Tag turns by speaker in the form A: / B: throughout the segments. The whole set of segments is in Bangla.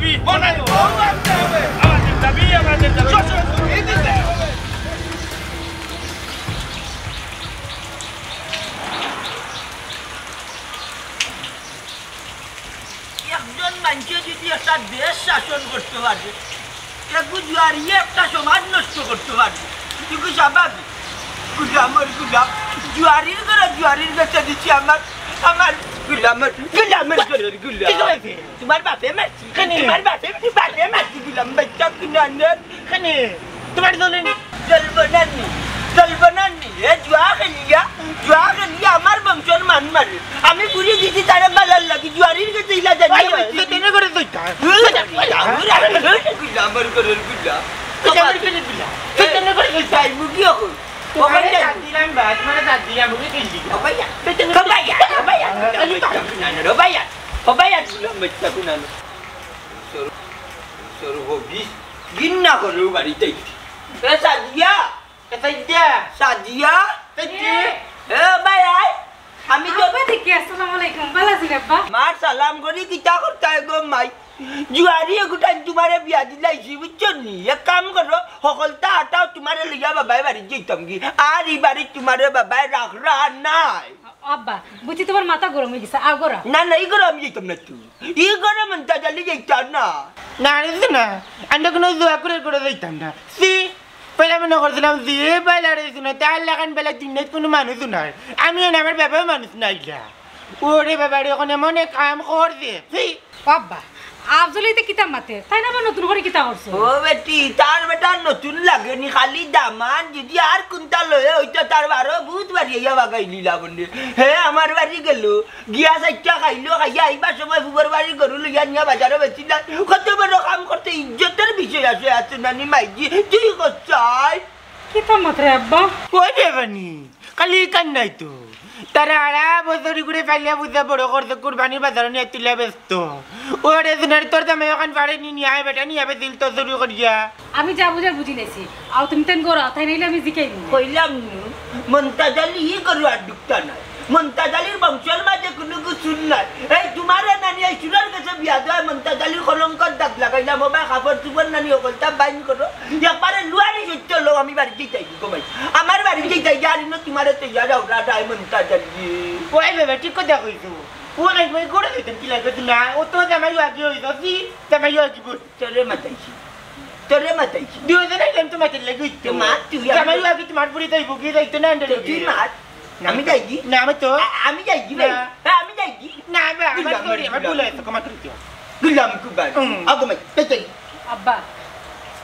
A: দাবি আমাদের দাবি আমাদের দাবি
B: একজন মানুষ যদি একটা দেশ শাসন করতে পারে একটু জুয়ারিয়ে একটা সমাজ নষ্ট করতে পারে কিন্তু স্বাভাবিক গুলামর গুলাম জুয়ারির করে জুয়ারির কাছে দিচ্ছি আমার আমার গুলামর গুলামের করে গুলাম তোমার বাপে মারছি তোমার বাপে মারছি গুলাম বাচ্চা কিনানের
A: খানে তোমার দলেন
B: জলবনানি এ জুয়া খেলিয়া আমার বংশর মান মারে আমি বুড়ি দিছি তারা বালার লাগি জুয়ারির কাছে ইলা জানি
A: তেনে করে দইতা
B: গুলামর করে গুলাম তেনে করে যাই মুগি হল
A: দিলাম বাদ মানে দাদ দিলাম মুগি কিনলি
B: Kebaya gulam baca kunan. Suruh habis. Gina kalau bari tay. Sadia. Bayai. Kami coba
C: দেখি আসসালামু আলাইকুম ভালো আছেন আব্বা
B: মার সালাম করি কিটা করতে গো মাই জুয়ারি গুটা তোমারে বিয়া দিলাইছি বুঝছো নি এক কাম করো সকলটা আটাও তোমারে লিয়া বাবাই বাড়ি যাইতাম কি আর এই বাড়ি তোমারে বাবাই রাখরা নাই
C: আব্বা বুঝি তোমার মাথা গরম হয়ে গেছে আগরা
B: না এই গরম যাইতাম না তুই এই গরম তা জালি যাইতাম না
A: না রে না আন্ডা কোনো দোয়া করে যাইতাম না সি পয়লা মনে করছিলাম যে পয়লা রয়েছে না তার লাগান বেলা দিনে কোনো মানুষ নাই আমি আমার বাবা মানুষ নাইলা ওরে বাবা রে ওখানে মনে কাম করছে
C: আব্বা আফজলিতে কিতাব মাতে তাই না নতুন করে কিতাব করছে
B: ও বেটি তার বেটা নতুন লাগেনি খালি দামান যদি আর কোনটা লয়ে হইতো তার বারো বহুত বাড়ি ইয়া বাগাই লিলা বন্ধে হে আমার বাড়ি গেল গিয়া সাইটা খাইলো খাইয়া আইবার সময় ফুবর বাড়ি গরু লইয়া নিয়া বাজারে বেচিলা কত বড় কাম করতে ইজ্জতের বিষয় আছে নানি মাইজি তুই কচ্ছাই
C: কিতাব মাতে আব্বা
A: কই দেবানি খালি কান্নাই তো তারা আড়া বছরি করে পাইলে বুঝা বড় করতে কুরবানির বাজারে নিয়ে তুলে ব্যস্ত ওরে দিনের তোর দামে ওখান পাড়ে নিয়ে আয় বেটা নিয়ে আবে দিল তো শুরু করিয়া
C: আমি যা বুঝার বুঝি নেছি আর তুমি তেন গড়া তাই নাইলে আমি জিকাইব
B: কইলাম মন্তাজালি ই করু আর দুঃখটা নাই মন্তাজালির বংশের মাঝে কোনো কিছু নাই এই তোমার নানি এই চুলার কাছে বিয়া দেওয়া মন্তাজালির কলঙ্কর দাগ লাগাইলাম বাবা কাপড় চুপড় নানি সকলটা বাইন করো একবারে লুয়ারি সত্য লোক আমি বাড়িতে চাই কমাই আমার বাড়িতে চাই জানি না তোমার তো যারা ওরা তাই মন্তাজালি
A: ওই বেবা ঠিক কথা কইছো ওরে কই করে দিতেন কি লাগে না ও তো জামাই আগে হইতো কি জামাই আগে বল
B: তোরে মাতাইছি
A: দুজন আইলাম তো মাতে লাগিতে
B: মা তুই
A: জামাই আগে তোমার পুরি তাই বুকি যাইতো না আন্ডা
B: তুই মা আমি যাই কি
A: না আমি তো
B: আমি যাই কি ভাই আমি যাই কি
A: না আমার বলে তো কমা করিতে
B: গুলাম কুবাই আগমে তেই
C: আব্বা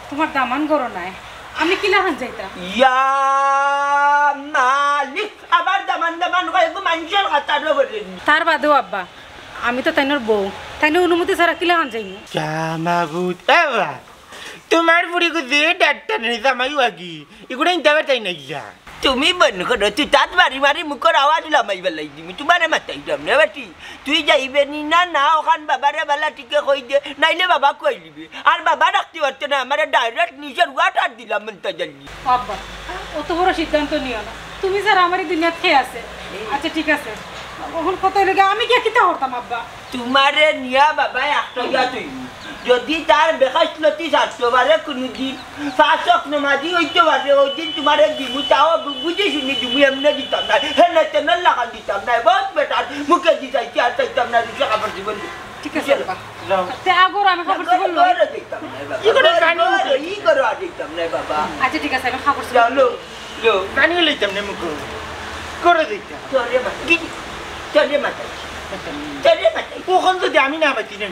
C: তোমার দামান গরো নাই আমি কি লাহান যাইতা
B: ইয়া মালিক আবার দামান কয় গো মানুষের কথা বলেন
C: তার বাদেও আব্বা আমি তো তাইনোর বউ তাইনো অনুমতি ছাড়া কি লাহান যাইনি
A: জামাবুত এবা তোমার পুরি কো দে ডাক্তার নেই জামাই আগি এগুলা ইনতাবে তাই না গিয়া
B: তুমি বন করো তুই তাত মারি মুখর আওয়াজ লামাই বেলাই দিমি তোমারে মাতাই দাম না বেটি তুই যাইবে নি না ওখান বাবারে বেলা টিকে কই দে নাইলে বাবা কই দিবি আর বাবা রাখতে পারতে না আমারে ডাইরেক্ট নিজের ওয়াটার দিলাম মন্তাজালি
C: আব্বা অত বড় সিদ্ধান্ত নিও না তুমি স্যার আমারই দুনিয়াত খেয়ে আছে আচ্ছা ঠিক আছে এখন কত লাগে আমি কি কিতা করতাম আব্বা
B: তোমারে নিয়া বাবা একটা ইয়া তুই যদি তার বেখাসলতি ছাত্রবারে কোনদিন ফাঁসক নমাজি হইতে পারে ওই দিন তোমার দিমু তাও বুঝে শুনি দিমু এমনি দিতাম না হেন তেন লাগান দিতাম না বহুত বেটার মুখে দিতাইছি আর চাইতাম না দিতে কাপড় জীবন
C: ঠিক আছে বাবা তে আগর আমি কাপড় জীবন লই
B: দিতাম না বাবা ই করো আর দিতাম না বাবা
C: আচ্ছা ঠিক আছে আমি কাপড় জীবন
B: লো
A: পানি লইতাম না মুখ করে দিতাম
B: চলে মাতা
A: ওখান যদি আমি না পাচ্ছি না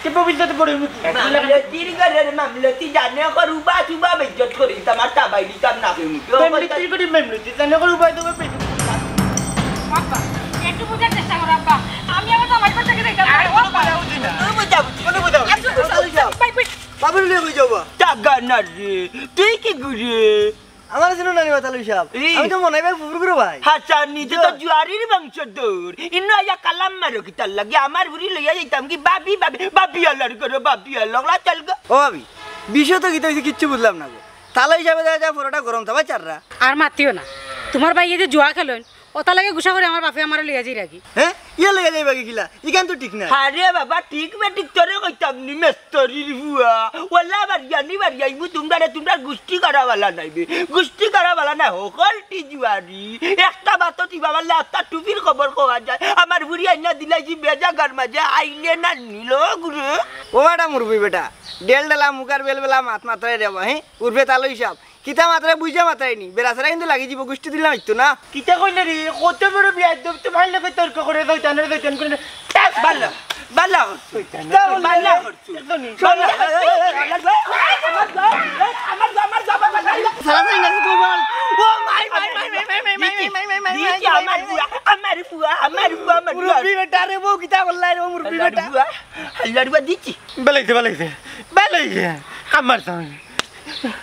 A: সে ভবিষ্যতে পড়ে
B: মামলতির ঘরের মামলতি জানে করুবা সুবা বেজ্জত করি তোমার তাবাই দিতাম না
A: মামলতি করে মামলতি জানে করুবা দেবে
C: বাবা একটু বুঝার চেষ্টা করো আব্বা আমি আমার তো আমার বাচ্চাকে দেখাবো
D: বাবুর লিয়ে কই যাবা
B: টাকা না রে তুই কি ঘুরে
D: আমার জন্য নানি বাতালু সাহেব আমি তো মনে ভাই ফুফুর করো ভাই
B: হাসান নিজে তো জুয়ারির বংশধর ইন্ন আয়া কালাম মারো কি তার লাগে আমার বুড়ি লইয়া যাইতাম কি বাবি আলার করো বাবি আলার চল গো
D: ও ভাবি বিষয় তো গীতা কিচ্ছু বুঝলাম না গো তালা হিসাবে দেখা যায় পুরোটা গরম থাকবে চাররা
C: আর মাতিও না তোমার ভাই এই যে জুয়া খেলেন ওটা লাগে গুছা করে আমার বাপে আমার লইয়া যাই রাখি
D: হ্যাঁ ইয়ে লেগে যাইবা কিলা ইখান তো ঠিক না
B: আরে বাবা ঠিক বেঠিক তোরে কইতাম নি মেস্তরির বুয়া ওলা বাড়িয়াইবু তোমরা গুষ্টি করা বালা নাইবে গুষ্টি করা বালা না হকলটি জুয়ারি একটা বাতো টিবা বালা একটা টুপির খবর কোয়া যায় আমার বুড়ি আইনা দিলাইছি বেজাগার মাঝে আইলে না নিল গুরু
D: ও বেটা মুরবি বেটা ডেল ডেলা মুখার বেল বেলা মাত মাত্রায় দেবা হ্যাঁ উঠবে তালো হিসাব কিতা মাত্রায় বুঝা মাত্রায় নি বেড়াছাড়া কিন্তু লাগি যাব গোষ্ঠী দিলাম একটু না
A: কিতা কইলে রে কত বড় বিয়া দেব তো ভালো লাগে তর্ক করে দাও জানার দাও জান করে
B: বালা বালা বালা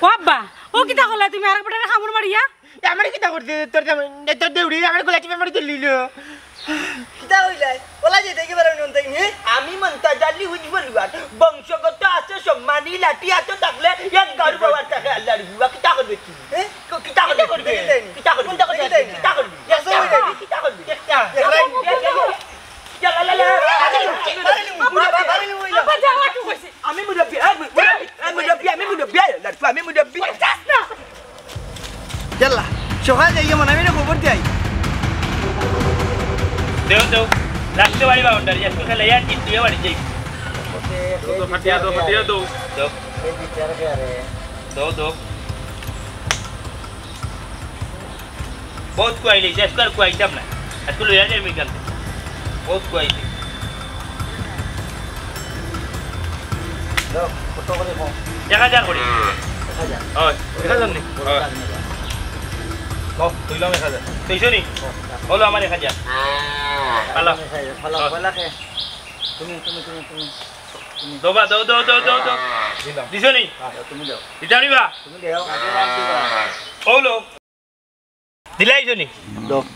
C: বাবা ও কিতা হলা তুমি আর বড় খামুর মারিয়া
A: আমার কিতা করতে তোর তোর দেউড়ি আমার গোলাটি মারি দিলিল
D: কিতা হইলাই ওলা যে দেখি পারো নি অন্তাই হে
B: আমি মন্তাজালি হুজবলুয়ার বংশগত আছে সম্মানী লাঠি আছে থাকলে এক গাড়ি বাবার থাকে আল্লাহর বুয়া কিতা করবে কি
D: হ্যাঁ
B: কিতা করবে কিতা করবে কিতা করবে কিতা করবে কিতা করবে কিতা আমি মুরব্বি আমি মুরব্বি
D: চল্লা সকাল যাই মনে আমি খবর দিই
E: দেও রাখতে বাড়ি বাউন্ডারি একটু খেলে ইয়ার টিপ দিয়ে বাড়ি যাই ফাটিয়া দো बहुत कुआई ली शेष कर कुआई तब ना इसको ले जाए मिल करते बहुत कुआई ली
D: ফটো করে কম
E: 1000 করে 1000 नहीं लो তুইলাম 1000 তুইছো নি হলো আমার 1000 ভালো
D: ভালো লাগে তুমি
E: দোবা দো দিছো নি
D: তুমি দাও
E: দিতানি বা
D: তুমি দাও আগে রাখ দিবা
E: হলো দিলাইছো নি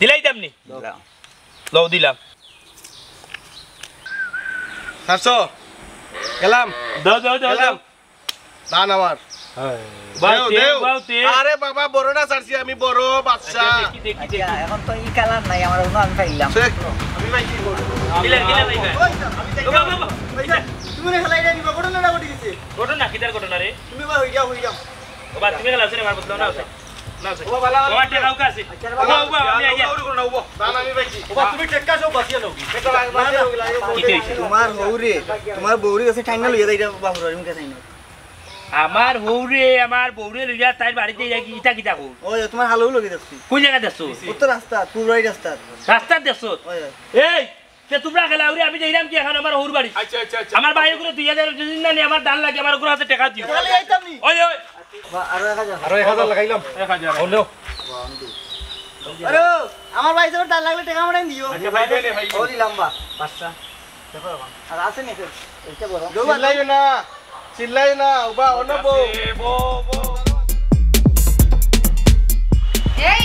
E: দিলাইতাম নি লো দিলাম
F: 700 গেলাম
E: দাও
F: দান আমার
E: বাউতে
F: আরে বাবা বড়টা ছাড়ছি আমি বড় বাচ্চা
E: দেখি
D: এখন তো ই কালার নাই আমার অন্য আমি পাইলাম
F: আমি ভাই কি করব
E: দিলা ভাই বাবা
D: তুমি রে খেলাই নিবা ঘটনা না ঘটে গেছে
E: ঘটনা কিদার ঘটনা রে
D: তুমি বা হই যাও
E: বাবা তুমি গেলা আছে মার বদলাও না আছে না আছে
F: ও বালা
E: তোমার টেকা কাছে আছে বাবা আমি আইয়া
F: দান আমি ভাই কি বাবা তুমি টেক্কা সব বাসিয়া নাও এটা বাসিয়া গলা
E: কি হইছে
D: তোমার হৌরে তোমার বৌরি আছে ঠাইনা লইয়া যাইরা বাহুর আমি কাছে না
E: আমার বউরে লইয়া তাই বাড়িতে যাই কিটা কো
D: ওই তোমার হালও লগি দেখছি
E: কোন জায়গা দেছো
D: উত্তর রাস্তা পূর্বাই রাস্তা
E: রাস্তা দেছো
D: ওই
E: এই তে তোমরা গেলা আউরে আমি যাইরাম কি এখন আমার হৌর বাড়ি
F: আচ্ছা
E: আমার ভাই করে 2000 দিন না নি আমার দান লাগে আমার উপর হাতে টাকা দিও
D: তাহলে আইতাম নি
E: ওই
D: আরো 1000
F: আরো 1000 লাগাইলাম
E: 1000 হলো
D: আরে আমার ভাই তোর ডাল লাগলে টাকা আমারে দিও
F: আচ্ছা ভাই দে ভাই
D: ও দিলাম বা পাঁচটা দেখো আর আছে নি এটা বড়
F: চিল্লাই না উবা অনবো
G: এই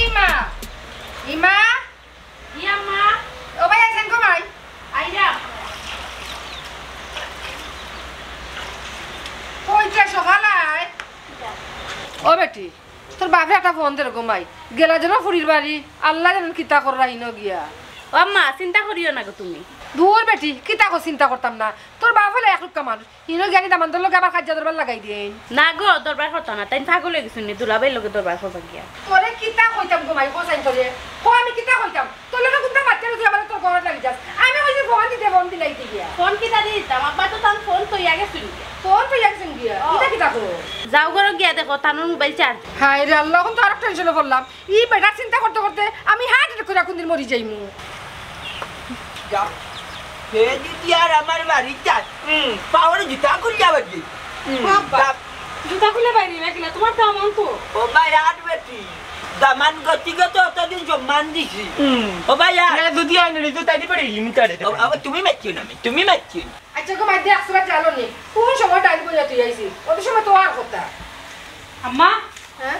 G: ইমা
C: ইয়া মা
G: ও ভাই আছেন কো ভাই
C: আইরা
G: কইটা সকালায় ও বেটি তোর বাপে একটা ফোন দে ঘুমাই গেলা যেন ফুরির বাড়ি আল্লাহ যেন কিতা কর রাইন গিয়া
C: ও আম্মা চিন্তা করিও না গো তুমি
G: দূর বেটি কিতা কো চিন্তা করতাম না তোর বাপ হলে এক লক্ষ মানুষ হিনো জ্ঞানী দামান তোর লোক আবার খাদ্য দরবার লাগাই দিয়েন
C: না গো দরবার হতো না তাই পাগল হয়ে গেছুন দুলাবাই লোকে দরবার হবা গিয়া
G: তোরে কিতা কইতাম ঘুমাই কোসাইন তোরে আমি কিতা কইতাম তোর লোক কুত্তা বাচ্চা রুজি আবার তোর ঘরে লাগি যাস আমি কইছি ফোন দিতে ফোন দিলাইতে গিয়া
C: ফোন কিতা দিতাম আব্বা তো তার ফোন তো ইয়া গেছুন
G: ফোন তো যাচ্ছেন গিয়া কিতা কো
C: যাও ঘরে গিয়া দেখো তানোর মোবাইল চার্জ
G: হাই রে আল্লাহ এখন তো আর টেনশনে পড়লাম ই বেটা চিন্তা করতে করতে আমি হার্ট অ্যাটাক করে কোনদিন মরি যাইমু
B: যা হে দিদি আর আমার বাড়ি চাই পাওয়ার জুতা খুলে যাবে কি
G: বাবা
C: জুতা খুলে বাইরে রাখিলা তোমার দাম অন্ত
B: ও ভাই আর বেটি দামান গতিগত অতদিন সম্মান দিছি ও ভাই আর
A: যদি আইনে তো তাই পড়ে লিমিটারে
B: তুমি মারছিও না তুমি মারছিও না
G: আচ্ছা গো মাইদে একশোটা চালো নি কোন সময় টাইম করে তুই আইছি ওই সময় তো আর কথা
C: আম্মা
G: হ্যাঁ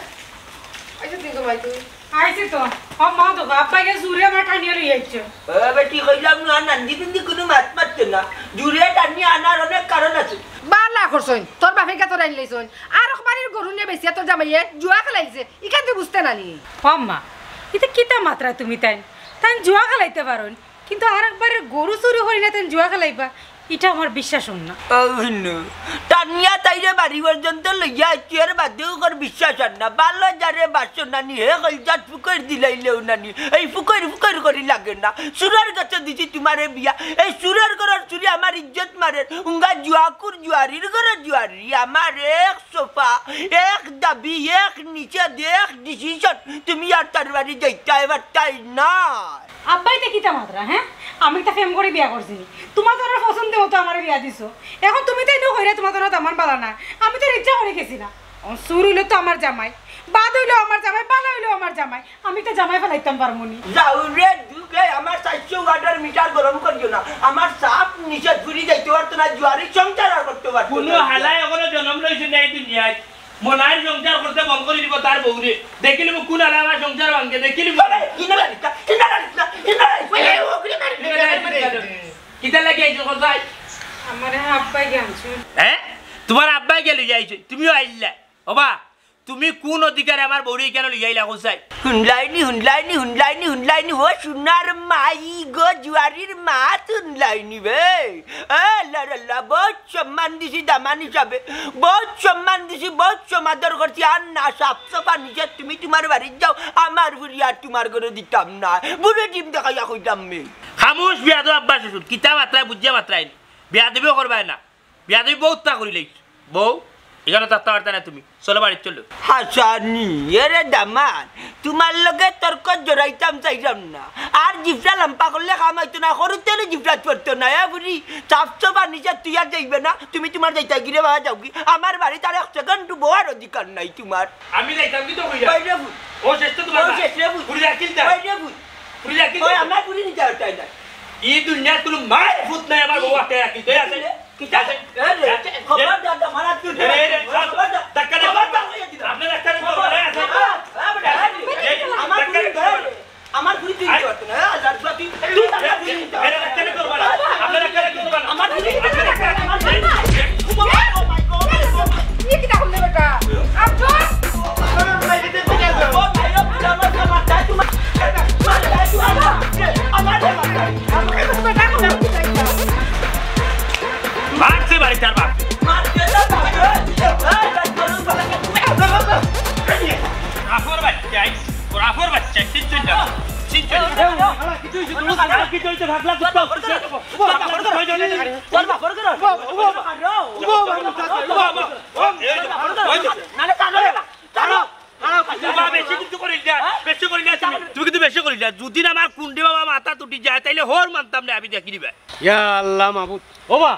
G: আচ্ছা তুই গো মাই তুই
C: আইছি তো আম্মা তো আব্বাকে জুরে আমার টানিয়ে লই আইছো
B: ও বেটি কইলাম না নান্দি বিন্দি কোনো মাত মারতে না জুড়ে টানি আনার অনেক কারণ আছে
G: বালা করছইন তোর বাপে কা তোর আইন লইছইন আর বাড়ির গরু নিয়ে বেশি তোর জামাইয়ে জুয়া খেলাইছে ইখান তুই বুঝতে নানি
C: আম্মা এটা কিতা মাত্রা তুমি তাই জুয়া খেলাইতে পারোন কিন্তু আর একবার গরু চুরি করি না তেন জুয়া খেলাইবা এটা আমার বিশ্বাস না
B: টানিয়া তাইরে বাড়ি পর্যন্ত লইয়া আইতিয়ার বাদেও কর বিশ্বাস আর না ভালো যারে বাসন নানি হে কইজাত ফুকর দিলাইলেও নানি এই ফুকর ফুকর করি লাগে না সুরের কাছে দিছি তোমারে বিয়া এই সুরের ঘরের চুরি আমার ইজ্জত মারে উঙ্গা জুয়াকুর জুয়ারির ঘরের জুয়ারি আমার এক সোফা এক দাবি এক নিচে দেখ ডিসিশন তুমি আর তার বাড়ি যাইতে এবার তাই না
C: আব্বাই দেখিতা মাত্রা হ্যাঁ আমি তো ফেম করে বিয়া করছি তোমার তো পছন্দ মতো আমার বিয়া দিছো এখন তুমি তো এনে হইরা তোমার তো আমার বালা না আমি তো ইচ্ছা করে গেছি না সুর হইলো তো আমার জামাই বাদ হইলো আমার জামাই বালা হইলো আমার জামাই আমি তো জামাই ফেলাইতাম পারমুনি
B: যাও রে দুগে আমার 400 ওয়াটার মিটার গরম করিও না আমার সাপ নিচে ঘুরি যাইতে পারতো না জুয়ারি সংসার আর করতে পারতো
E: কোনো হালাই ওখানে জন্ম লইছে না এই দুনিয়ায় মনার সংসার করতে বন্ধ করে দিব তার বউরে দেখিলি কোন হালাই আমার সংসার ভাঙকে দেখিলি কিতা লাগে আইছো কোথায়
C: আমার আব্বাই গেছে
E: হ্যাঁ তোমার আব্বাই গেলি যাইছে তুমিও আইলা ওবা তুমি কোন অধিকারে আমার বউরে কেন লইয়াইলা কোথায়
B: হুনলাইনি ও সোনার মাই গো জুয়ারির মা হুনলাইনি বে লা বহুত সম্মান দিছি দামান হিসাবে বহুত সম্মান দিছি বহুত সমাদর করছি আর না সাপ সাপা নিচে তুমি তোমার বাড়ি যাও আমার বুড়ি আর তোমার ঘরে দিতাম না বুড়ে ডিম দেখাইয়া কইতাম মে
E: খামোশ বিয়া দেব আব্বা শ্বশুর কিতা মাত্রায় বুঝিয়া মাত্রায় বিয়া দেবেও করবাই না বিয়া দেবী বহুত তা করি লাইছ বউ এখানে থাকতে পারতে না তুমি চলো বাড়ি চলো
B: হাসানি এরে দামান তোমার লগে তর্ক জড়াইতাম চাইতাম না আর জিফরা লাম্পা করলে কাম হইতো না সরুতে জিফরাত পড়তো না বুড়ি চাপচপা নিচে তুই আর যাইবে না তুমি তোমার যাইতা গিরে বাবা যাও কি আমার বাড়ি তার 1 সেকেন্ড বোয়ার অধিকার নাই তোমার
E: আমি যাইতাম কি তো কইয়া
B: বাইরে ভূত
E: ও শেষ তো তোমার
B: ও শেষ রে ভূত
E: পুরি রাখিল তা
B: বাইরে ভূত
E: পুরি রাখিল
B: ওই আমার পুরি নিতে চাই না
E: এই দুনিয়া তুই মার ভূত নাই আমার বউ আতে রাখিল তো আছে
B: কিটা রে খবর দাদা মারা তুই
E: টাকা দে আপনি ডাক্তার বলে আছে
B: আমার পুরি তুই করতে না হাজার প্রতি তুই টাকা দিবি
E: এর ডাক্তার করবা না আপনি ডাক্তার করবা না
B: আমার পুরি
G: ये किता করলে বেটা আফজল
E: মারছে বাড়ি তার বাপ রাফর বাচ্চা চিনচুন না চিনচুন কিছু হইছে ভাবলা তুমি কিন্তু বেশি করিলা যদি আমার কুন্ডে বাবা মাথা তুটি যায় তাইলে হোর মানতাম না আমি দেখি দিবা
F: ইয়া আল্লাহ মাহবুব ওবা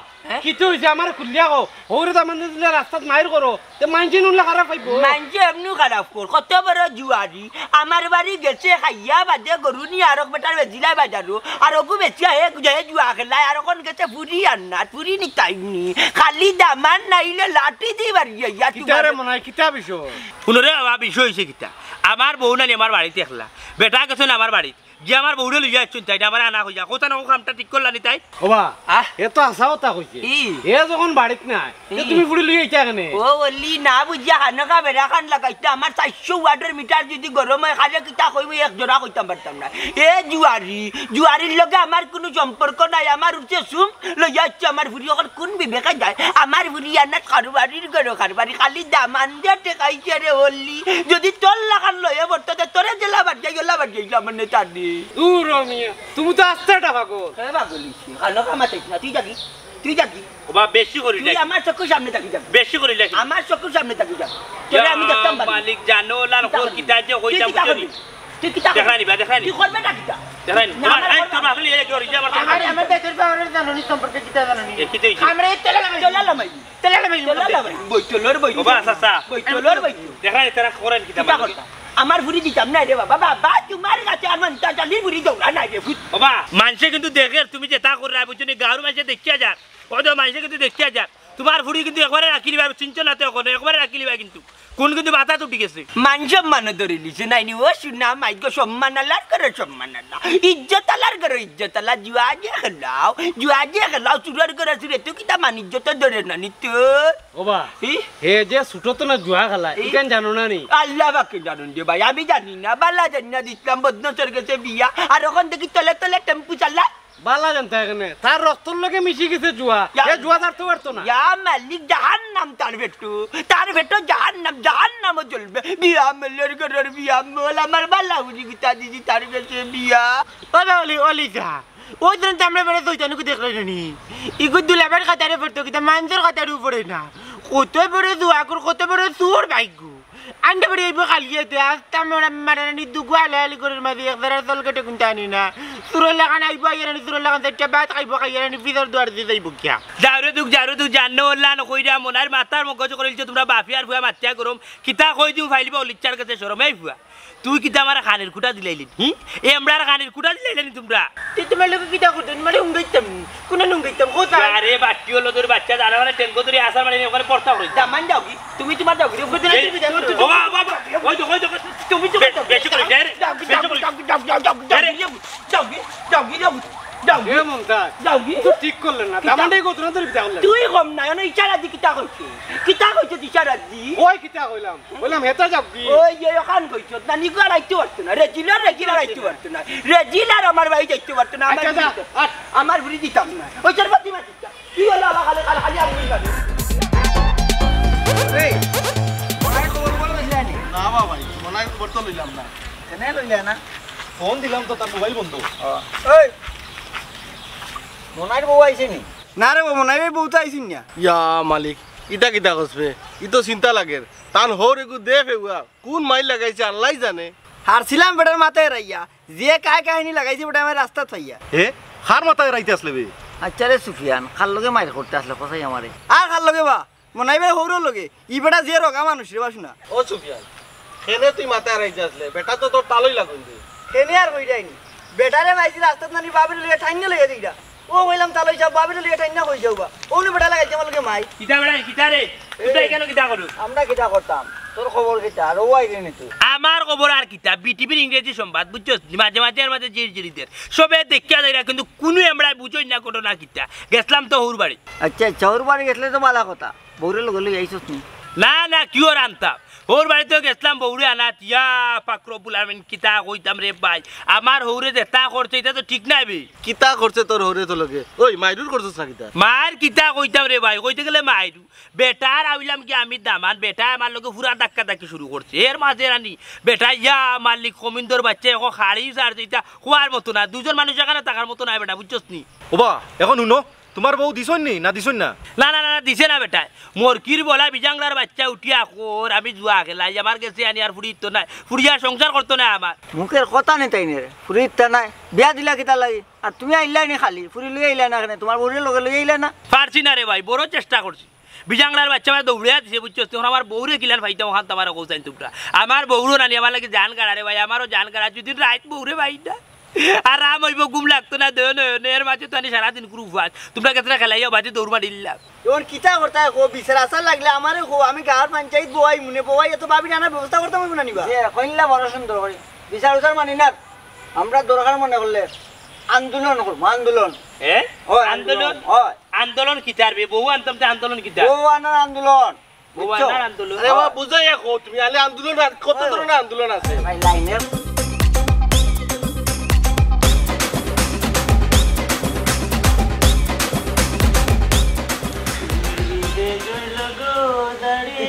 F: কিতো হইছে আমার খুলিয়া কও ওরে তো মানে দিলে রাস্তাত মাইর করো তে মাইনজি নুলা খারাপ পাইবো
B: মাইনজি এমনি খারাপ কর কত বড় জুয়ারি আমার বাড়ি গেছে খাইয়া বাদে গরুনি আর বেটার বেজিলা বাজারো আর ওগু বেচিয়া হে গুজায়ে জুয়া খেলায় আর কোন গেছে পুরি আন্না পুরি নি টাইমনি খালি দামান নাইলে লাঠি দি বাড়ি যাইয়া
F: কিতারে মনে হয় কিতা বিষয়
E: শুনরে বাবা বিষয় হইছে কিতা আমার বউ নানি আমার বাড়িতে একলা বেটা গেছে না আমার বাড়িতে যে আমার বউরে লইয়া আসছেন তাই আমার আনা হইয়া কোথা না কামটা ঠিক করলানি তাই
F: ওবা এ তো আশা কথা কইছে এ যখন বাড়িত নাই তুমি পুরি লইয়া আইতা কেনে
B: ও ওলি না বুঝিয়া হানকা বেড়া খান লাগাইতে আমার 400 ওয়াটার মিটার যদি গরম হয় খালে কিতা কইব এক জোড়া কইতাম পারতাম না এ জুয়ারির লগে আমার কোনো সম্পর্ক নাই আমার উঠছে সুম লইয়া আসছে আমার ভুরি এখন কোন বিবেকে যায় আমার ভুরি আনাত কারবারির গরো কারবারি খালি দামান দিয়ে টেকাইছে রে ওলি যদি তোর লাগান লয়ে বর্ততে তোরে জেলা বাদ যাইলা মানে তার দি
F: দূর মিয়া তুমি তো আস্তে টাকা গো
B: হে বাগলিছি হানকা মাতাইছ না তুই যাবি
E: ওবা বেশি করিলা
B: তুই আমার চোখের সামনে থাকি যাবি
E: বেশি করিলা
B: আমার চোখের সামনে থাকি যাবি তোরে আমি দেখতাম
E: মালিক জানো লাল কোর কিতা যে হইতা বুঝলি
B: তুই কিতা
E: দেখানি বা দেখানি
B: তুই করবে না কিতা
E: দেখানি তোমার এই তো বাকলি এই গরি যে
A: আমার বেতর পাওয়ার জানোনি সম্পর্কে কিতা জানোনি
E: কিতে হইছে
A: আমরা তেলালামাই
B: বইতলর
E: ওবা সাসা
B: বই
E: দেখানি তারা করেন কিতা
B: আমার ভুরি দিতাম না রে বাবা তোমার কাছে আমার চাচালির ভুরি দৌড়া নাই রে ভূত
E: বাবা মানুষে কিন্তু দেখে তুমি যেটা করে বুঝছো গাঁর মানুষে দেখিয়া যাক ওই মানুষে কিন্তু দেখিয়া যাক তোমার ভুড়ি কিন্তু একবারে রাখি লিবা চিনছো না তো এখন একবারে রাখি লিবা কিন্তু কোন কিন্তু মাথা তুটি গেছে
B: মান সম্মান ধরে লিছে নাইনি ও শুনা মাইক সম্মান আলার করে সম্মান আলা ইজ্জত আলার করে ইজ্জত আলা জুয়া যে খেলাও চুরার করে চুরে তো কিতা মান ইজ্জত ধরে না নিত
F: ওবা হে যে ছোট তো না জুয়া খেলা ইকান জানো না নি
B: আল্লাহ বাকে জানুন যে ভাই আমি জানি না বালা জানি না ইসলাম বদনসর গেছে বিয়া আর ওখান থেকে তলে তলে টেম্পু চালা
F: বালা জানতে এখানে তার রক্তর লগে মিশি গেছে জুয়া এ জুয়া ছাড়তে পারতো না
B: ইয়া মালিক জাহান্নাম তার ভেটো জাহান্নাম চলবে বিয়া মেলের ঘরের বিয়া মেল আমার বালা বুঝি গীতা দিদি তার কাছে বিয়া
A: ওলা ওলি ওলি যা ওই দিন তো আমরা বেড়ে দইতানুকে দেখলে নি ইগো দুলাবার কাতারে পড়তো কিন্তু মানুষের কাতারে উপরে না কত বড় দুয়াকুর কত বড় সুর ভাগ্য আন্ডা বড় এই খালিয়াতে আসতে আমরা মারানি দুগু আলালি করে মাঝে একদার চল কেটে কিন্তু আনি না সুরের লাগান আইব আইরানি সুরের লাগান চারটা বাত খাইব খাইয়ানি ভিতর দুয়ার দিয়ে যাইব কিয়া
E: যারো দুক জানো ওল্লা নকইরা মনার মাথার মগজ করিলছো তোমরা বাফিয়ার ফুয়া মাতিয়া করম কিতা কই দিউ ফাইলিবা অলিচার কাছে শরম এই ফুয়া তুই কিতা আমার খানের খুঁটা দিলাইলি এমরার খানের খুঁটা দিলাইলি তোমরা
A: তুই তোমার লোক কিতা করতেন মানে উঙ্গাইতাম কোন নুঙ্গাইতাম কোথায়
E: আরে বাচ্চি হলো তোর বাচ্চা জানা মানে টেনকো ধরে আসার মানে ওখানে পড়তা করি
B: দামান যাও কি তুমি তোমার যাও কি
E: ও বাবা ওই তো তুমি তো বেশি করে যাই রে বেশি করে
B: যাও
F: এ মমতাজ
B: যাও কি
F: তুই ঠিক করলেন না তামান্ডাই কত না তোর বিটা করলেন
B: তুই কম না না ইশারা দি কিতা কইছো ইশারা দি
F: ওই কিতা কইলাম হেতা যাব কি
B: ওই যে ওখান কইছো না নিগা রাইতে পারতো না রেজিলার রাইতে পারতো না রেজিলার আমার ভাই যাইতে পারতো না আমার বুড়ি দিতাম না ওই চার বাতি মাটি কি হলো খালি আমি গালি এই মনাই খবর বল বুঝলানি
H: না বাবা মনাই খবর তো লইলাম না
B: কেন লইলা না
H: ফোন দিলাম তো তার মোবাইল বন্ধ
B: এই মনাই বউ আইছে নি
D: না রে মনাই বউ তো আইছিন না
H: ইয়া মালিক ইটা কিটা কসবে ই তো চিন্তা লাগে তান হোর এগু দে ফেউয়া কোন মাইল লাগাইছে আল্লাহ জানে
D: হারছিলাম বেটার মাথায় রাইয়া যে কায় কাহিনী লাগাইছে বেটা আমার রাস্তা থাইয়া
H: হে হার মাথায় রাইতে আসলে বে
D: আচ্ছা রে সুফিয়ান খাল লগে মাইর করতে আসলে কথাই আমারে আর খাল লগে বা মনাই ভাই হৌর লগে ই বেটা যে রগা মানুষ রে বাসু না
H: ও সুফিয়ান কেনে তুই মাথায় রাইতে আসলে বেটা তো তোর তালই লাগুন দে
D: কেনে আর কইরাইনি বেটারে মাইছি রাস্তাত নানি বাবির লগে ঠাইন্য লগে দিগা ও কইলাম তালই সব বাবির লগে ঠাইন্য কই যাওবা ওনে বেটা লাগাইছে আমার লগে মাই
E: কিতা বেড়া কিতা রে তুই কেন কিতা করু
D: আমরা কিটা করতাম তোর খবর কিটা আর ও আইরে নি তুই
E: আমার খবর আর কিতা বিটিভির ইংরেজি সংবাদ বুঝছস মাঝে মাঝে জিরিদের সবে দেখিয়া যাইরা কিন্তু কোনো আমরা বুঝই না ঘটনা কিতা গেছলাম তো হুর বাড়ি
D: আচ্ছা চৌর বাড়ি গেছলে তো ভালো কথা বউরে লগে লই আইছস তুই
E: না কিও আনতাম ওর বাড়িতে গেছলাম বৌরে আনা তিয়া পাকরবুল আমিন কিতা কইতাম রে ভাই আমার হৌরে যেটা করছে এটা তো ঠিক নাই বে
H: কিতা করছে তোর হোরে তো লগে ওই মাইরুর করছস না কিতা
E: মার কিতা কইতাম রে ভাই কইতে গেলে মাইরু বেটার আইলাম কি আমি দামান বেটা আমার লগে পুরা ধাক্কা ধাক্কি শুরু করছে এর মাঝে রানি বেটা ইয়া মালিক কমিন্দর বাচ্চা এখন খাড়ি সার যেটা খোয়ার মতো না দুজন মানুষ এখানে থাকার মতো নাই বেটা বুঝছস নি
H: ওবা এখন শুনো তোমার বউ দিছন নি না দিছন না
E: না দিছে না বেটা মরকির বলা বিজাংলার বাচ্চা উঠিয়া কর আমি জুয়া খেলাই আমার গেছে আনি আর ফুড়ি তো নাই ফুড়িয়া সংসার করতো না আমার
D: মুখের কথা নেই তাই নে ফুরিতা নাই বিয়া দিলা কিতা লাগে আর তুমি আইলাই নি খালি ফুরি লই আইলা না কেন তোমার বউরে লগে লই আইলা না
E: পারছি না রে ভাই বড় চেষ্টা করছি বিজাংলার বাচ্চা আমার দৌড়িয়া দিছে বুঝছো তখন আমার বউরে কিলান ভাইটা ওখান তোমার কৌসাইন তোমরা আমার বউরও নানি আমার লাগে জান গাড়া রে ভাই আমারও জান গাড়া যদি রাত বউরে ভাইটা আর রাম হইব গুম লাগতো না এর মাঝে তো আমি সারাদিন কুরু ভাত তোমরা কেতটা খেলাইয়া বাজে দৌড় মারিলাম
D: এখন কিতা করতা কো বিচার আসার লাগলে আমারে কো আমি গাঁর পঞ্চায়েত বই মুনে বই এত ভাবি না ব্যবস্থা করতে আমি না নিবা কইলা বড় সুন্দর করে বিচার উচার মানি না আমরা দরকার মনে করলে আন্দোলন করব আন্দোলন
E: ও আন্দোলন কিতার বে বউ আনতাম তে আন্দোলন কিতার
D: বউ আনার আন্দোলন
E: বউ আনার আন্দোলন
H: আরে বাবা বুঝাইয়া কো তুমি আলে আন্দোলন কত ধরনের আন্দোলন আছে
D: ভাই লাইনের